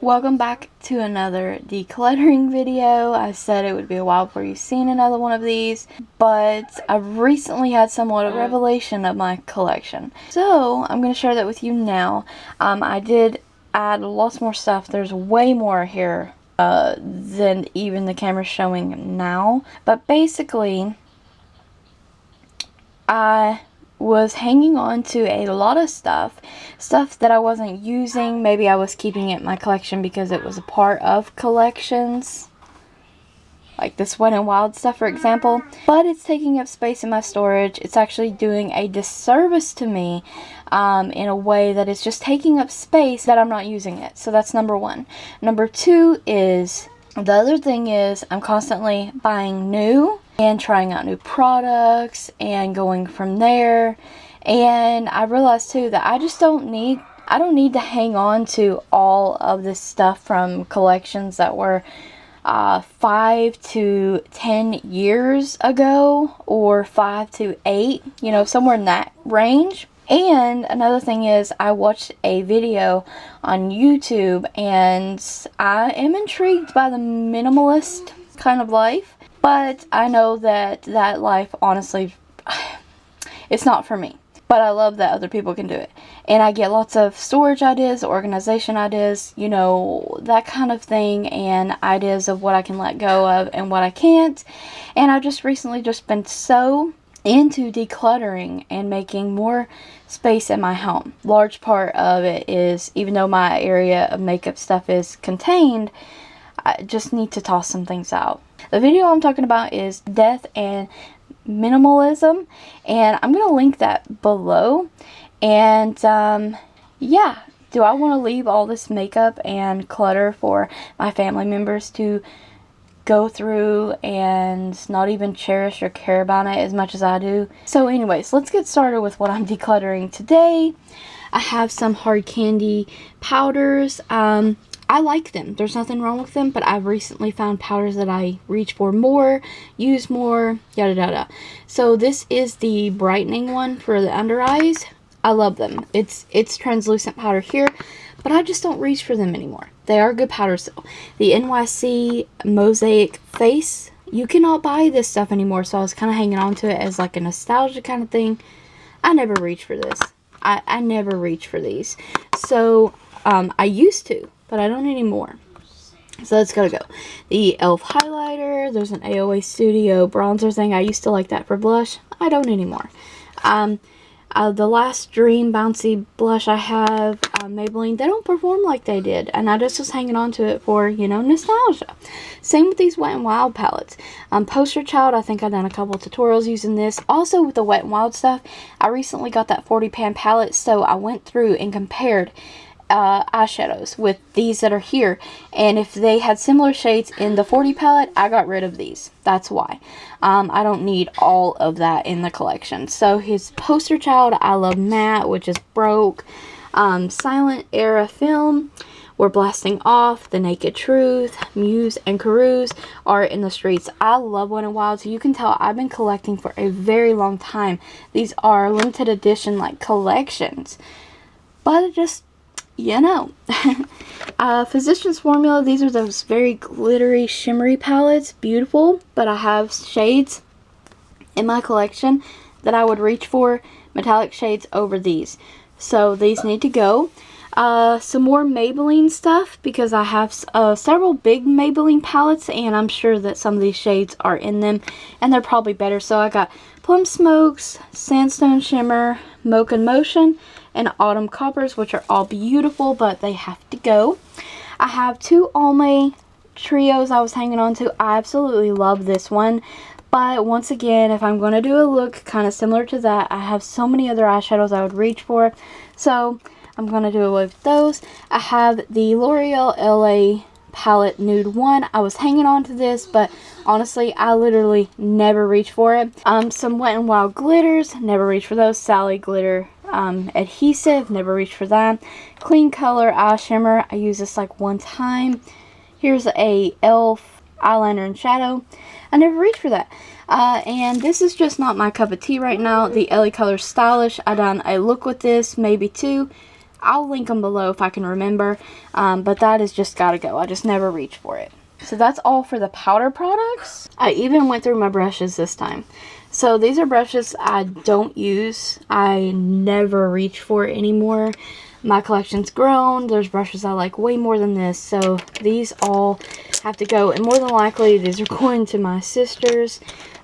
Welcome back to another decluttering video. I said it would be a while before you've seen another one of these, but I've recently had somewhat of a revelation of my collection. So I'm going to share that with you now. I did add lots more stuff. There's way more here than even the camera's showing now. But basically, I was hanging on to a lot of stuff that I wasn't using. Maybe I was keeping it in my collection because it was a part of collections, like this Wet n Wild stuff, for example, but it's taking up space in my storage. It's actually doing a disservice to me in a way that it's just taking up space that I'm not using it. So that's number one. Number two is, the other thing is, I'm constantly buying new and trying out new products and going from there. And I realized too that I don't need to hang on to all of this stuff from collections that were 5 to 10 years ago, or 5 to 8, somewhere in that range. And another thing is, I watched a video on YouTube and I am intrigued by the minimalist kind of life, but I know that life, honestly, it's not for me. But I love that other people can do it. And I get lots of storage ideas, organization ideas, that kind of thing, and ideas of what I can let go of and what I can't. And I've just recently been so into decluttering and making more space in my home. Large part of it is, even though my area of makeup stuff is contained, I just need to toss some things out. The video I'm talking about is Death and Minimalism, and I'm going to link that below. And yeah, do I want to leave all this makeup and clutter for my family members to go through and not even cherish or care about it as much as I do? So anyways, let's get started with what I'm decluttering today. I have some hard candy powders. I like them. There's nothing wrong with them, but I've recently found powders that I reach for more, use more, yada yada. So this is the brightening one for the under eyes. I love them. It's translucent powder here, but I just don't reach for them anymore. They are good powders though. The NYC Mosaic Face, you cannot buy this stuff anymore, so I was kind of hanging on to it as like a nostalgia kind of thing. I never reach for this. I never reach for these. So I used to, but I don't anymore. So that's gotta go. The e.l.f. highlighter. There's an AOA Studio bronzer thing. I used to like that for blush. I don't anymore. The Last Dream bouncy blush I have, Maybelline, they don't perform like they did, and I just was hanging on to it for, nostalgia. Same with these Wet n Wild palettes. Poster Child, I think I've done a couple of tutorials using this. Also with the Wet n Wild stuff, I recently got that 40 pan palette, so I went through and compared eyeshadows with these that are here, and if they had similar shades in the 40 palette, I got rid of these. That's why. I don't need all of that in the collection. So his Poster Child, I Love Matte, which is broke. Silent Era Film, We're Blasting Off, The Naked Truth, Muse and Carews, Art in the Streets. I love Wet n Wild, so you can tell I've been collecting for a very long time. These are limited edition like collections, but it just, Physicians Formula, these are those very glittery, shimmery palettes. Beautiful, but I have shades in my collection that I would reach for, metallic shades over these. So these need to go. Some more Maybelline stuff, because I have several big Maybelline palettes, and I'm sure that some of these shades are in them, and they're probably better. So I got Plum Smokes, Sandstone Shimmer, Mocha Motion, and Autumn Coppers, which are all beautiful, but they have to go. I have two Almay trios I was hanging on to. I absolutely love this one, but once again, if I'm going to do a look kind of similar to that, I have so many other eyeshadows I would reach for, so I'm going to do away with those. I have the L'Oreal LA palette Nude 1. I was hanging on to this, but honestly, I literally never reach for it. Some Wet n Wild glitters, never reach for those. Sally glitter adhesive, never reach for that. Clean Color eye shimmer, I use this like one time. Here's a e.l.f. eyeliner and shadow. I never reach for that. And this is just not my cup of tea right now. The LA Color Stylish, I done a look with this, maybe two. I'll link them below if I can remember, but that has just got to go. I just never reach for it. So that's all for the powder products. I even went through my brushes this time. So these are brushes I don't use. I never reach for it anymore. My collection's grown. There's brushes I like way more than this. So these all have to go. And more than likely, these are going to my sister's.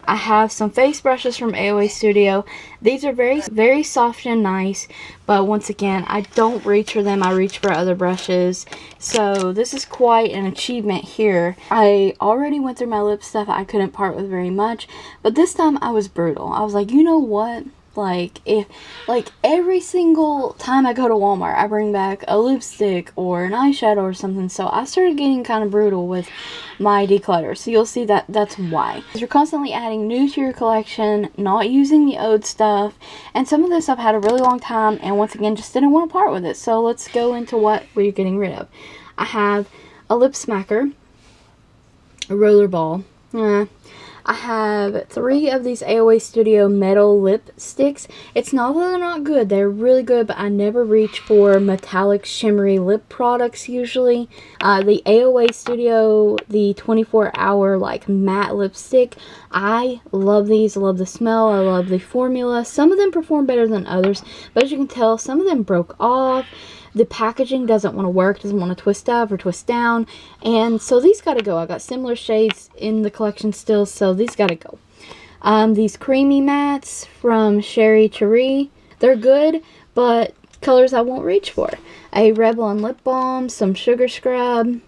I have some face brushes from AOA Studio. These are very, very soft and nice. But once again, I don't reach for them. I reach for other brushes. So this is quite an achievement here. I already went through my lip stuff. I couldn't part with very much. But this time I was brutal. I was like, you know what? Like every single time I go to Walmart, I bring back a lipstick or an eyeshadow or something. So I started getting kind of brutal with my declutter. So you'll see that that's why. You're constantly adding new to your collection, not using the old stuff. And some of this I've had a really long time, and once again, just didn't want to part with it. So let's go into what we're getting rid of. I have a lip smacker, a roller ball. I have 3 of these AOA Studio metal lipsticks. It's not that they're not good. They're really good, but I never reach for metallic shimmery lip products usually. The AOA Studio, the 24-hour like matte lipstick. I love these. I love the smell. I love the formula. Some of them perform better than others, but as you can tell, some of them broke off. The packaging doesn't want to work, doesn't want to twist up or twist down. And so these got to go. I got similar shades in the collection still, so these got to go. These creamy mattes from Sherry Cherie. They're good, but colors I won't reach for. A Revlon lip balm, some sugar scrub.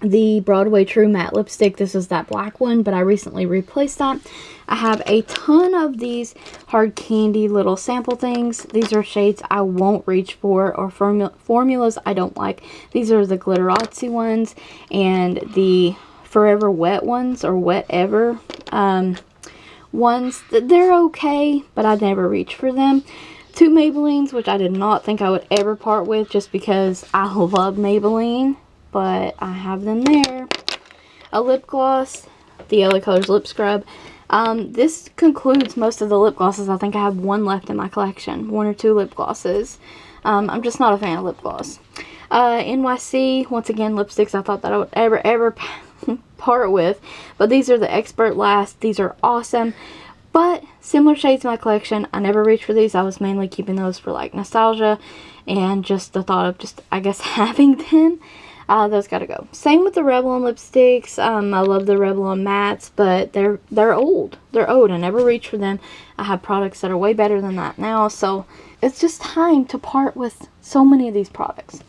The Broadway True Matte Lipstick. This is that black one, but I recently replaced that. I have a ton of these hard candy little sample things. These are shades I won't reach for, or formulas I don't like. These are the Glitterazzi ones and the Forever Wet ones, or Wet Ever ones. They're okay, but I never reach for them. 2 Maybellines, which I did not think I would ever part with just because I love Maybelline, but I have them there. A lip gloss, the LA Colors Lip Scrub. This concludes most of the lip glosses. I think I have 1 left in my collection. 1 or 2 lip glosses. I'm just not a fan of lip gloss. NYC, once again, lipsticks I thought that I would ever part with. But these are the Expert Last. These are awesome. But similar shades in my collection. I never reached for these. I was mainly keeping those for like nostalgia and just the thought of just, I guess, having them. Those gotta go. Same with the Revlon lipsticks. I love the Revlon mattes, but they're old. They're old. I never reach for them. I have products that are way better than that now. So it's just time to part with so many of these products.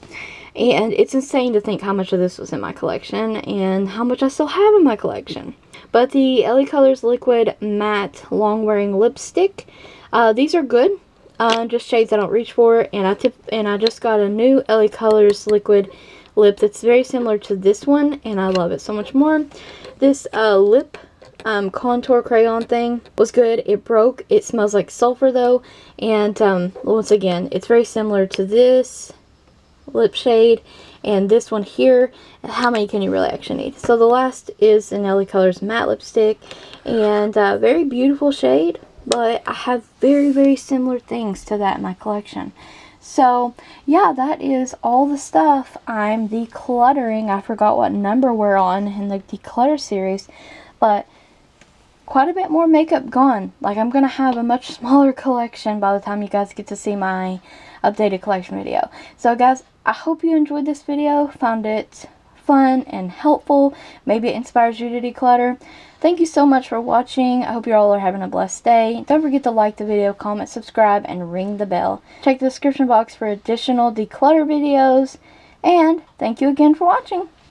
And it's insane to think how much of this was in my collection and how much I still have in my collection. But the LA Colors Liquid Matte Long Wearing Lipstick. These are good. Just shades I don't reach for. And I just got a new LA Colors Liquid lip that's very similar to this one, and I love it so much more. This lip contour crayon thing was good. It broke. It smells like sulfur though, and once again, it's very similar to this lip shade and this one here. How many can you really actually need? So the last is an LA Colors matte lipstick, and very beautiful shade, but I have very similar things to that in my collection. So, yeah, that is all the stuff I'm decluttering. I forgot what number we're on in the declutter series, but quite a bit more makeup gone. Like, I'm going to have a much smaller collection by the time you guys get to see my updated collection video. So, guys, I hope you enjoyed this video, found it fun and helpful. Maybe it inspires you to declutter. Thank you so much for watching. I hope you all are having a blessed day. Don't forget to like the video, comment, subscribe, and ring the bell. Check the description box for additional declutter videos. And thank you again for watching.